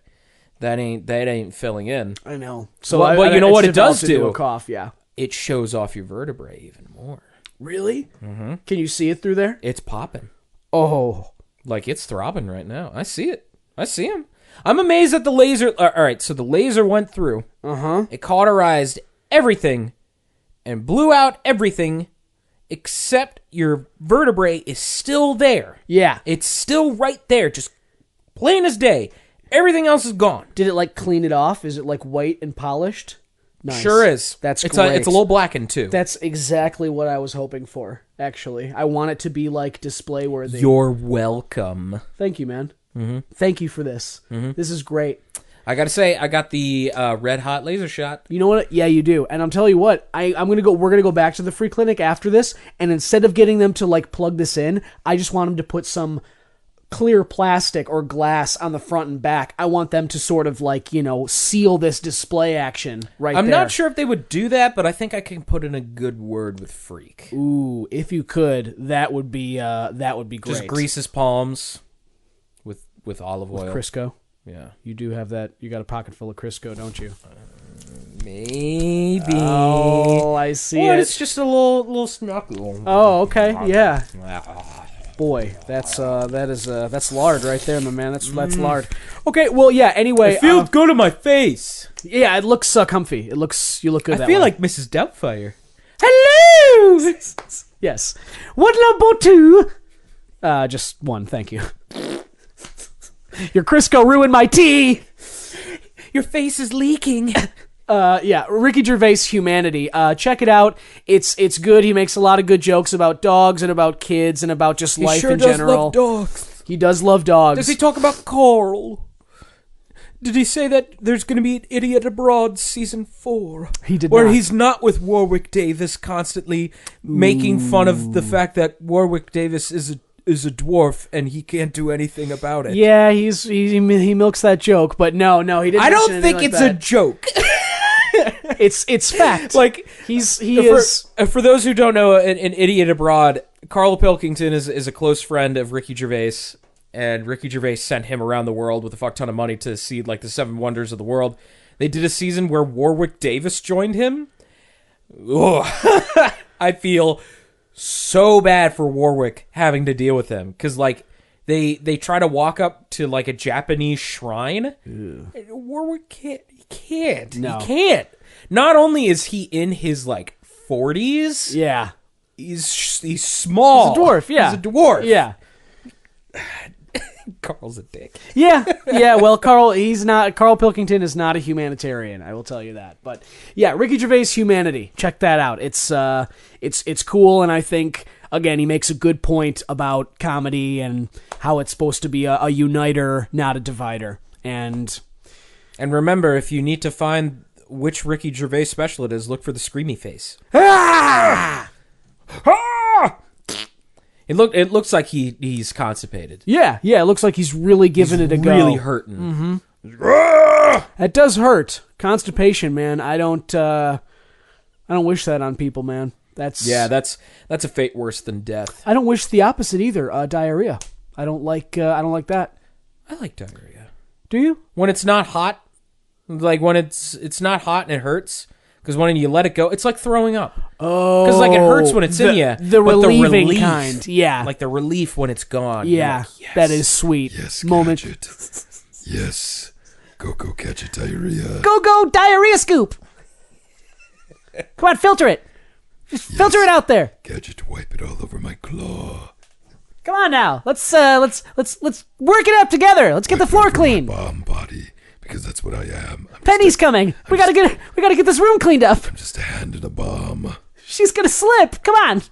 ain't filling in. I know. So, Well, you know what it does developed into do? a cough, yeah. It shows off your vertebrae even more. Really? Mm-hmm. Can you see it through there? It's popping. Oh. Like, it's throbbing right now. I see it. I see him. I'm amazed that the laser... All right, so the laser went through. Uh-huh. It cauterized everything and blew out everything except your vertebrae is still there. Yeah. It's still right there, just plain as day. Everything else is gone. Did it, like, clean it off? Is it, like, white and polished? Nice. Sure is. That's it's great. It's a little blackened, too. That's exactly what I was hoping for, actually. I want it to be, like, display worthy. You're welcome. Thank you, man. Mm-hmm. Thank you for this. Mm-hmm. This is great. I gotta say, I got the red hot laser shot. You know what? Yeah, you do. And I'm telling you what, we're gonna go back to the free clinic after this, and instead of getting them to like plug this in, I just want them to put some clear plastic or glass on the front and back. I want them to sort of like, seal this display action right there. I'm not sure if they would do that, but I think I can put in a good word with Freak. Ooh, if you could, that would be great. Just grease his palms with olive oil. With Crisco. Yeah. You do have that. You got a pocket full of Crisco, don't you? Maybe. Oh, I see it. It's just a little snuckle. Oh, okay. Yeah. Boy, that's lard right there, my man. That's lard. Okay, well, yeah. Anyway, It feels good on my face. Yeah, it looks comfy. You look good. I feel like Mrs. Doubtfire. Hello. Yes. What number 2? Just 1, thank you. Your Crisco ruined my tea. Your face is leaking. Yeah, Ricky Gervais' Humanity. Check it out. It's good. He makes a lot of good jokes about dogs and about kids and about just life in general. He does love dogs. He does love dogs. Does he talk about Carl? Did he say that there's going to be an Idiot Abroad season 4? He did where not. he's not with Warwick Davis constantly making fun of the fact that Warwick Davis is a dwarf and he can't do anything about it. Yeah, he milks that joke, but no, he didn't. I don't think it's a joke. It's fact. Like he is. For those who don't know, an Idiot Abroad, Carl Pilkington is a close friend of Ricky Gervais, and Ricky Gervais sent him around the world with a fuck ton of money to see like the 7 wonders of the world. They did a season where Warwick Davis joined him. I feel so bad for Warwick having to deal with him because like they try to walk up to like a Japanese shrine. Warwick can't. No. He can't. Not only is he in his like 40s, Yeah, he's small. he's a dwarf. Yeah, He's a dwarf. Yeah. Carl's a dick. Yeah. Well, Carl Pilkington is not a humanitarian. I will tell you that. But yeah, Ricky Gervais' Humanity. Check that out. It's cool, and I think again he makes a good point about comedy and how it's supposed to be a uniter, not a divider. And remember, if you need to find which Ricky Gervais special it is, look for the screamy face. ah! Ah! It looks like he's constipated. Yeah, it looks like he's really giving it a go. Really hurting. That does hurt. Constipation, man. I don't wish that on people, man. That's a fate worse than death. I don't wish the opposite either. Diarrhea. I don't like that. I like diarrhea. Do you? When it's not hot, like when it's not hot and it hurts. Because when you let it go, it's like throwing up. Oh, because like it hurts when it's in you. The relieving kind, yeah. Like the relief when it's gone. Yeah, like, yes. That is sweet. Yes, moment. Gadget. Yes, go catch a diarrhea. Go diarrhea scoop. Come on, filter it. Just filter it out there. Gadget, wipe it all over my claw. Come on now. Let's work it up together. Let's get the floor clean. Bomb body, because that's what I am. Penny's coming. We gotta get this room cleaned up. I'm just a hand in a bomb. She's gonna slip. Come on.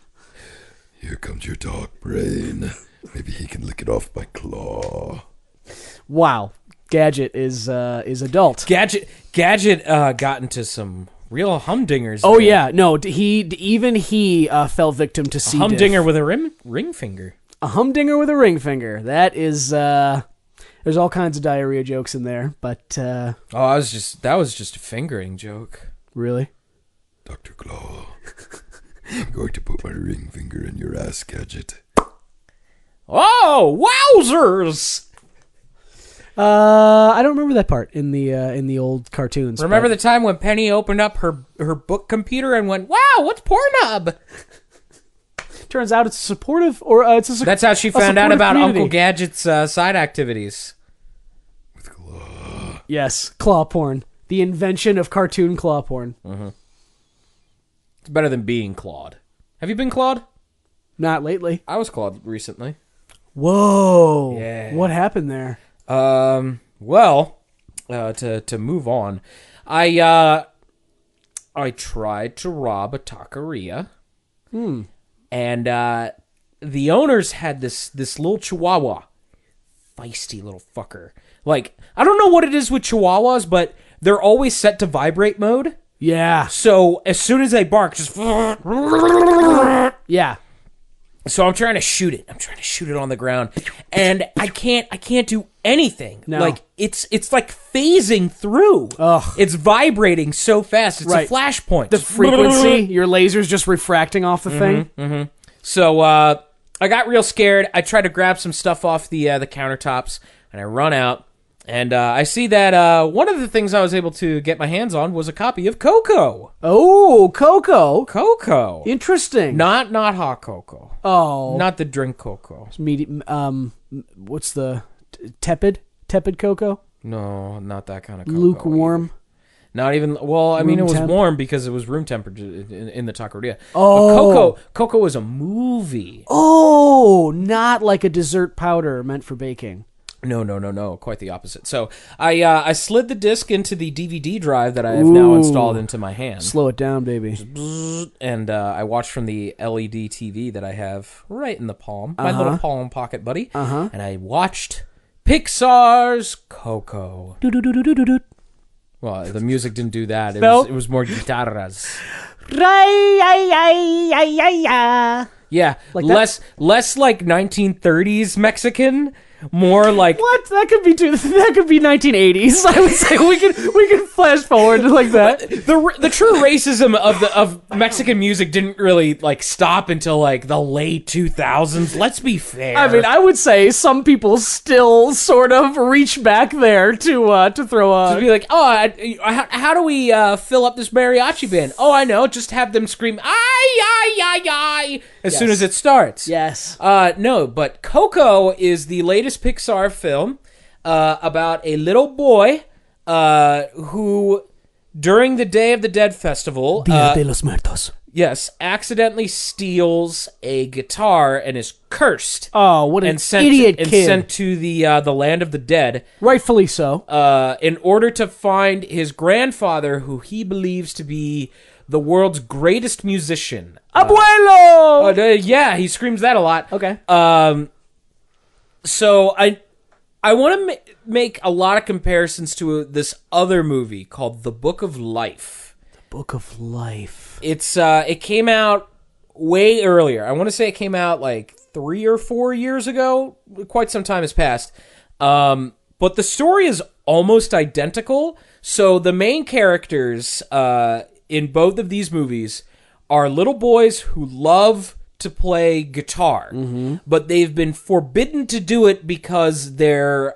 Here comes your dog brain. Maybe he can lick it off my claw. Wow, Gadget is adult. Gadget got into some real humdingers. Oh yeah, no, he fell victim to C. Humdinger with a ring finger. A humdinger with a ring finger. That is. There's all kinds of diarrhea jokes in there, but that was just a fingering joke. Really? Dr. Claw, I'm going to put my ring finger in your ass, Gadget. Oh, wowzers! I don't remember that part in the old cartoons. Remember the time when Penny opened up her book computer and went, "Wow, what's Pornhub?" Turns out it's supportive, or it's a. That's how she found out about community. Uncle Gadget's side activities. With claw. Yes, claw porn. The invention of cartoon claw porn. Mm-hmm. It's better than being clawed. Have you been clawed? Not lately. I was clawed recently. Whoa. Yeah. What happened there? Well, to move on, I tried to rob a taqueria. And the owners had this little chihuahua. Feisty little fucker. Like, I don't know what it is with chihuahuas, but they're always set to vibrate mode. Yeah. So as soon as they bark, just... Yeah. So I'm trying to shoot it. I'm trying to shoot it on the ground. And I can't do anything. No. Like, it's like phasing through. Ugh. It's vibrating so fast. It's a flashpoint. The frequency, your laser's just refracting off the thing. Mm-hmm. So I got real scared. I tried to grab some stuff off the countertops, and I run out. And I see that one of the things I was able to get my hands on was a copy of Coco. Oh, Coco. Coco. Interesting. Not hot cocoa. Oh. Not the drink cocoa. Medium, what's the tepid cocoa? No, not that kind of cocoa. Lukewarm. Not even. Well, I mean, it was temp? warm because it was room temperature in the taqueria. Oh. But Coco was a movie. Oh, not like a dessert powder meant for baking. No. Quite the opposite. So I slid the disc into the DVD drive that I have now installed into my hand. Slow it down, baby. And I watched from the LED TV that I have right in the palm, my little palm pocket buddy. And I watched Pixar's Coco. Well, the music didn't do that. It was more guitarras. Yeah, Like less like 1930s Mexican, more like What? That could be 1980s. I would say we can flash forward like that. the true racism of Mexican music didn't really like stop until like the late 2000s. Let's be fair. I mean, I would say some people still sort of reach back there to throw a. to be like, how do we fill up this mariachi band? Oh, I know, just have them scream ay as soon as it starts. Yes. No, but Coco is the latest Pixar film about a little boy who, during the Day of the Dead festival, Dia de los Muertos. yes, accidentally steals a guitar and is cursed. Oh, what an idiot kid! And sent to the land of the dead, Rightfully so. in order to find his grandfather, who he believes to be the world's greatest musician. Abuelo! Yeah, he screams that a lot. Okay. So I want to make a lot of comparisons to this other movie called The Book of Life. Book of Life. It came out way earlier. I want to say it came out like 3 or 4 years ago. Quite some time has passed. But the story is almost identical. So the main characters in both of these movies are little boys who love to play guitar, but they've been forbidden to do it because their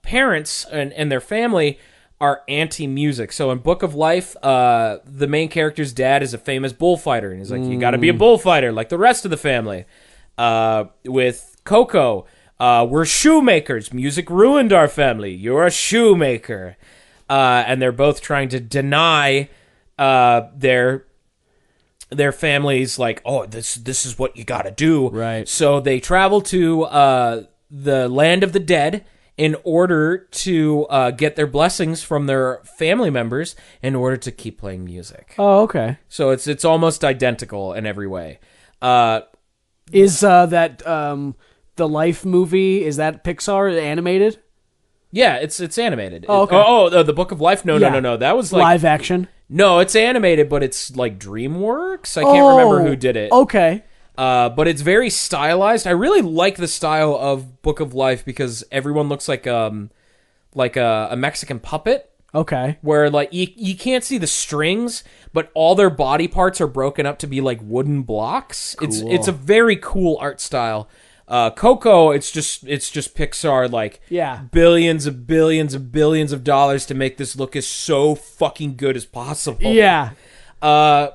parents and their family are anti-music. So in Book of Life, the main character's dad is a famous bullfighter, and he's like, you gotta be a bullfighter like the rest of the family. With Coco, we're shoemakers. Music ruined our family. You're a shoemaker. And they're both trying to deny their families, like, oh, this is what you gotta do. Right. So they travel to the land of the dead in order to get their blessings from their family members in order to keep playing music. Oh, okay. So it's almost identical in every way. Is that the Life movie? Is that Pixar animated? Yeah, it's animated. Oh, okay. The Book of Life? No. That was like live action. No, it's animated, but it's like DreamWorks. I can't remember who did it. Okay. But it's very stylized. I really like the style of Book of Life because everyone looks like a Mexican puppet. Okay. Where like you can't see the strings, but all their body parts are broken up to be like wooden blocks. Cool. It's a very cool art style. Coco, it's just Pixar, like, billions of dollars to make this look as so fucking good as possible. Yeah. I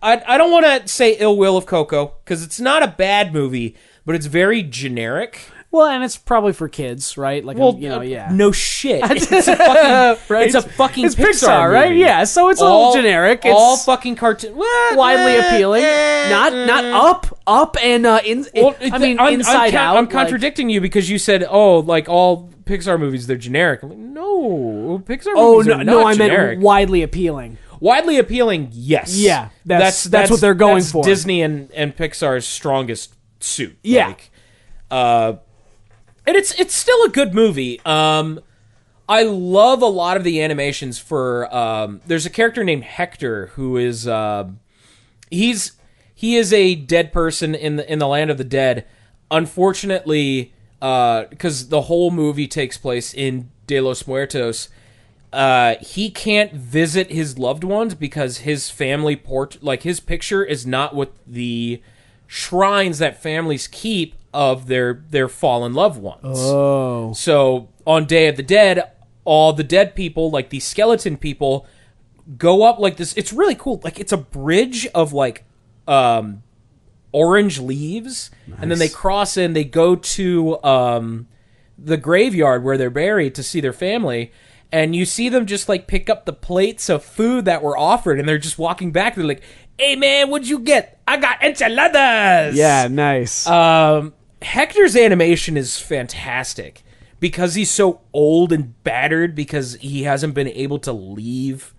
don't want to say ill will of Coco because it's not a bad movie, but it's very generic. Well, and it's probably for kids, right? Like, yeah. No shit. It's a fucking, right? It's a fucking it's Pixar movie. right? Yeah, so it's all generic. It's all fucking cartoon. widely appealing. Not up and Inside Out. I'm contradicting you because you said, like all Pixar movies, they're generic. I'm like, no, Pixar movies are not generic. I meant widely appeling. Widely appealing, yes. Yeah, that's what they're going for. Disney and Pixar's strongest suit. Yeah. And it's still a good movie. I love a lot of the animations for there's a character named Hector who is he is a dead person in the land of the dead. Unfortunately, because the whole movie takes place in De los Muertos, he can't visit his loved ones because his family his picture is not with the shrines that families keep of their fallen loved ones. Oh. So on Day of the Dead, all the dead people, like these skeleton people, go up like this. It's really cool. Like it's a bridge of like orange leaves, and then they cross in. They go to the graveyard where they're buried to see their family, and you see them just like pick up the plates of food that were offered, and they're just walking back. They're like, "Hey man, what'd you get? I got enchiladas." Yeah, nice. Hector's animation is fantastic because he's so old and battered because he hasn't been able to leave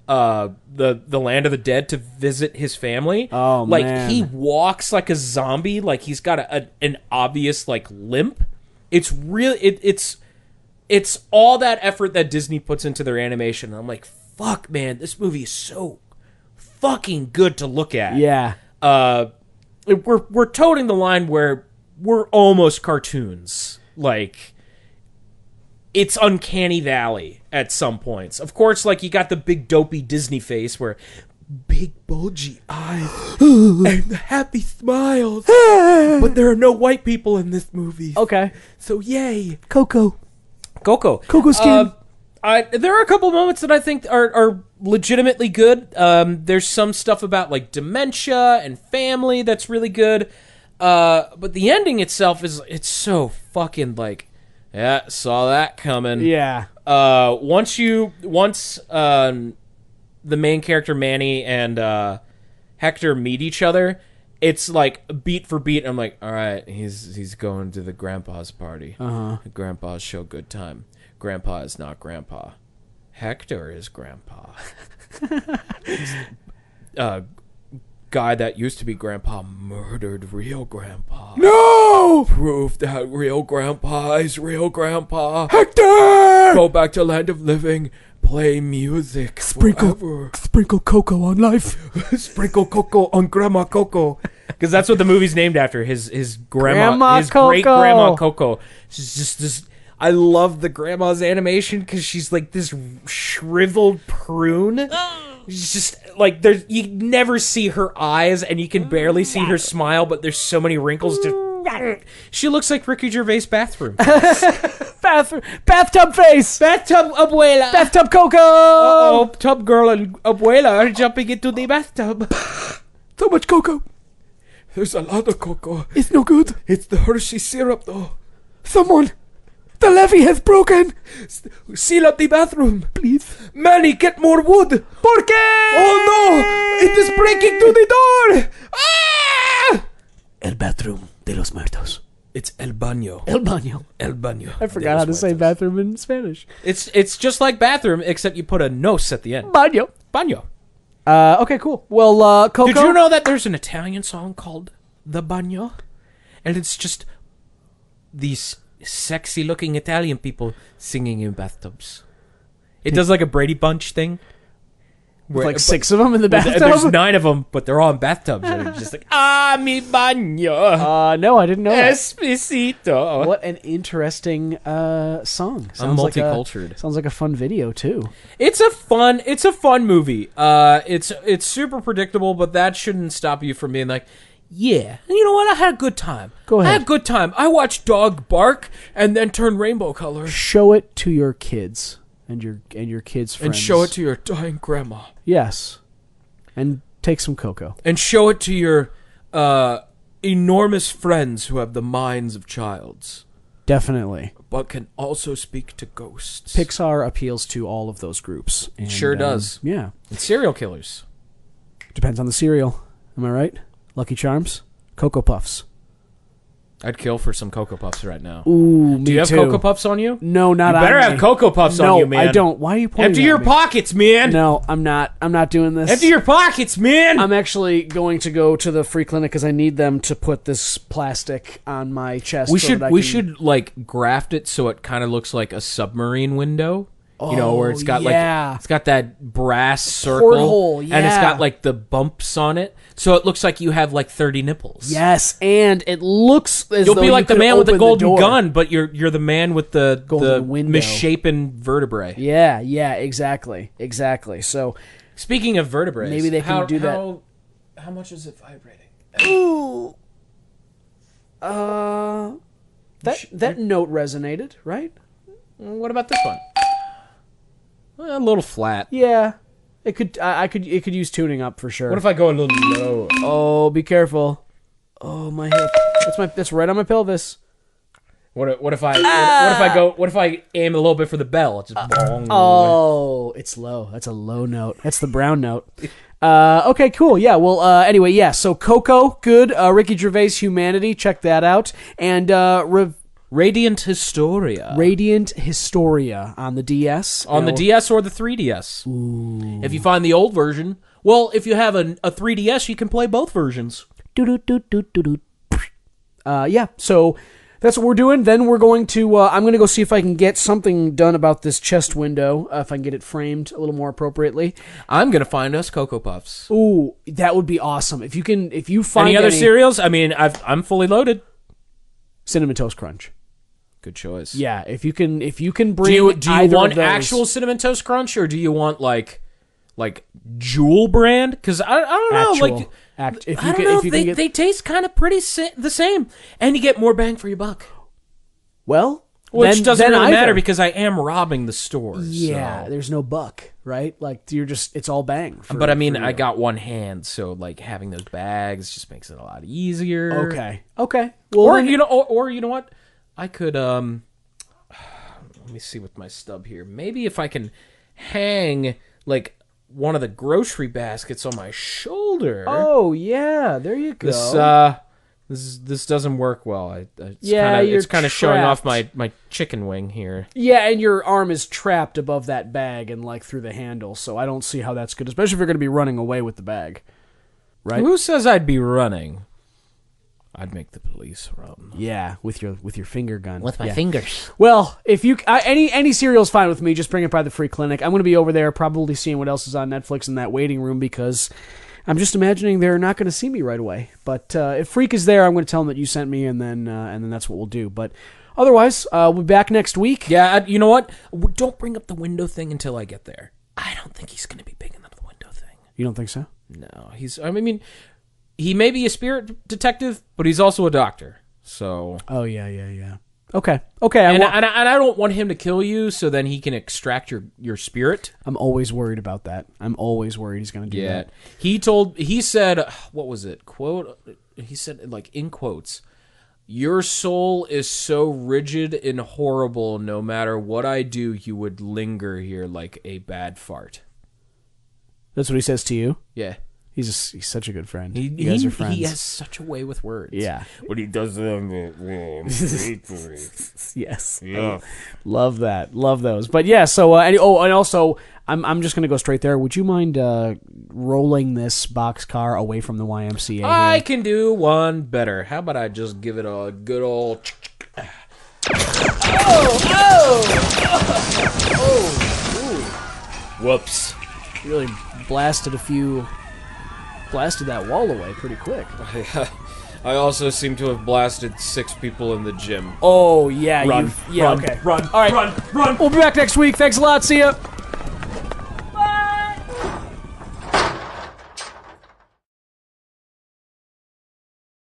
the land of the dead to visit his family. Oh, like man. he walks like a zombie, like he's got an obvious like limp. It's really it's all that effort that Disney puts into their animation. And I'm like, fuck man, this movie is so fucking good to look at. Yeah. We're toting the line where we're almost cartoons. Like, it's Uncanny Valley at some points. Of course, like, you got the big dopey Disney face where big bulgy eyes and happy smiles. But there are no white people in this movie. Okay. So yay. Coco skin. There are a couple moments that I think are legitimately good. There's some stuff about like dementia and family that's really good. But the ending itself it's so fucking like, yeah, saw that coming. Yeah. Once the main character Manny and Hector meet each other, it's like beat for beat. I'm like, all right, he's going to the grandpa's party. Grandpa's show good time. Grandpa is not grandpa. Hector is grandpa. Guy that used to be grandpa murdered real grandpa. No! Proof that real grandpa is real grandpa. Hector! Go back to land of living. Play music. Forever. Sprinkle Coco on life. Sprinkle Coco on Grandma Coco. Because that's what the movie's named after. His grandma, his Coco. great grandma Coco. She's just this. I love the grandma's animation because she's like this shriveled prune. She's just like you never see her eyes, and you can barely see her smile. But there's so many wrinkles. She looks like Ricky Gervais' bathroom. Bathtub face. Bathtub abuela. Bathtub Coco. Uh-oh, tub girl and abuela are jumping into the bathtub. So much cocoa. There's a lot of cocoa. It's no good. It's the Hershey syrup, though. Someone. The levee has broken. Seal up the bathroom. Please. Manny, get more wood. ¿Por qué? Oh, no. It is breaking through the door. Ah! El bathroom de los muertos. It's El Baño. El baño. El Baño. I forgot how to say bathroom in Spanish. It's just like bathroom, except you put a nos at the end. Baño. Baño. Okay, cool. Well, Coco. Did you know that there's an Italian song called The Baño? And it's just these sexy-looking Italian people singing in bathtubs. It does like a Brady Bunch thing. With like 6 of them in the bathtub? There's 9 of them, but they're all in bathtubs. And it's just like, mi baño. No, I didn't know that. Espacito. What an interesting song. I'm multicultured. Sounds like a fun video, too. It's a fun movie. It's super predictable, but that shouldn't stop you from being like, yeah, you know what? I had a good time. Go ahead. I had a good time. I watched dog bark and then turn rainbow color. Show it to your kids and your kids' friends. And show it to your dying grandma. Yes. And take some cocoa. And show it to your enormous friends who have the minds of childs. Definitely. But can also speak to ghosts. Pixar appeals to all of those groups. And, sure does. Yeah. And serial killers. Depends on the cereal. Am I right? Lucky Charms? Cocoa Puffs. I'd kill for some Cocoa Puffs right now. Ooh, me Do you have too. Cocoa Puffs on you? No, not on me. You better have Cocoa Puffs on you, man. No, I don't. Why are you pointing Empty at your me? pockets, man. No, I'm not. I'm not doing this. Empty your pockets, man. I'm actually going to go to the free clinic because I need them to put this plastic on my chest. We so should like graft it so it kind of looks like a submarine window. You know, where it's got it's got that brass circle porthole, and it's got like the bumps on it, so it looks like you have like 30 nipples. Yes, and it looks as You'll though be like the man with the golden door. gun, but you're the man with the window. misshapen vertebrae. Yeah, exactly. So, Speaking of vertebrae, maybe they can do that. How much is it vibrating? Ooh. That note resonated, right? What about this one? A little flat. Yeah, it could. It could use tuning up for sure. What if I go a little low? Oh, be careful. Oh, my hip. That's right on my pelvis. What if I aim a little bit for the bell? It's just bong. Oh, it's low. That's a low note. That's the brown note. Okay, cool. Yeah. Well. Anyway. Yeah. So Coco, good. Ricky Gervais, Humanity. Check that out. And Radiant Historia. Radiant Historia on the DS. On the DS or the 3DS. Ooh. If you find the old version, well, if you have a 3DS, you can play both versions. Yeah. So. That's what we're doing. Then we're going to, I'm going to go see if I can get something done about this chest window, if I can get it framed a little more appropriately. I'm going to find us Cocoa Puffs. Ooh, that would be awesome. If you find any other cereals, I mean, I'm fully loaded. Cinnamon Toast Crunch. Good choice. Yeah, if you can bring do you either want of those. actual Cinnamon Toast Crunch, or do you want like Jewel brand? Because I don't know, they taste kind of pretty the same, and you get more bang for your buck. Well, which doesn't then really either. matter because I am robbing the stores. Yeah, so. there's no buck, right? Like it's all bang. But I mean, I got one hand, so like having those bags just makes it a lot easier. Okay. Well, or you know what? I could let me see with my stub here. Maybe if I can hang like one of the grocery baskets on my shoulder. Oh yeah, there you go. This doesn't work well. It's kind of showing off my chicken wing here. Yeah, and your arm is trapped above that bag and like through the handle, so I don't see how that's good, especially if you're going to be running away with the bag. Right? Who says I'd be running? I'd make the police run. Yeah, with your finger gun. With my fingers. Well, if you any cereal's fine with me. Just bring it by the free clinic. I'm going to be over there, probably seeing what else is on Netflix in that waiting room because I'm just imagining they're not going to see me right away. But if Freak is there, I'm going to tell him that you sent me, and then that's what we'll do. But otherwise, we'll be back next week. Yeah, you know what? Don't bring up the window thing until I get there. I don't think he's going to be big enough the window thing. You don't think so? No, he may be a spirit detective, but he's also a doctor. So. Oh yeah. Okay. And I don't want him to kill you, so then he can extract your spirit. I'm always worried about that. I'm always worried he's going to do that. He said, what was it? Quote. He said, like in quotes, "Your soul is so rigid and horrible. No matter what I do, you would linger here like a bad fart." That's what he says to you? Yeah. He's such a good friend. You guys are friends. He has such a way with words. Yeah. But he does them. Yes. Yeah. Love that. Love those. But yeah, so and also I'm just gonna go straight there. Would you mind rolling this boxcar away from the YMCA? I can do one better. How about I just give it a good old Whoops. Really blasted that wall away pretty quick. I also seem to have blasted 6 people in the gym. Oh yeah, Run. Okay. Run. All right. Run. We'll be back next week. Thanks a lot. See ya.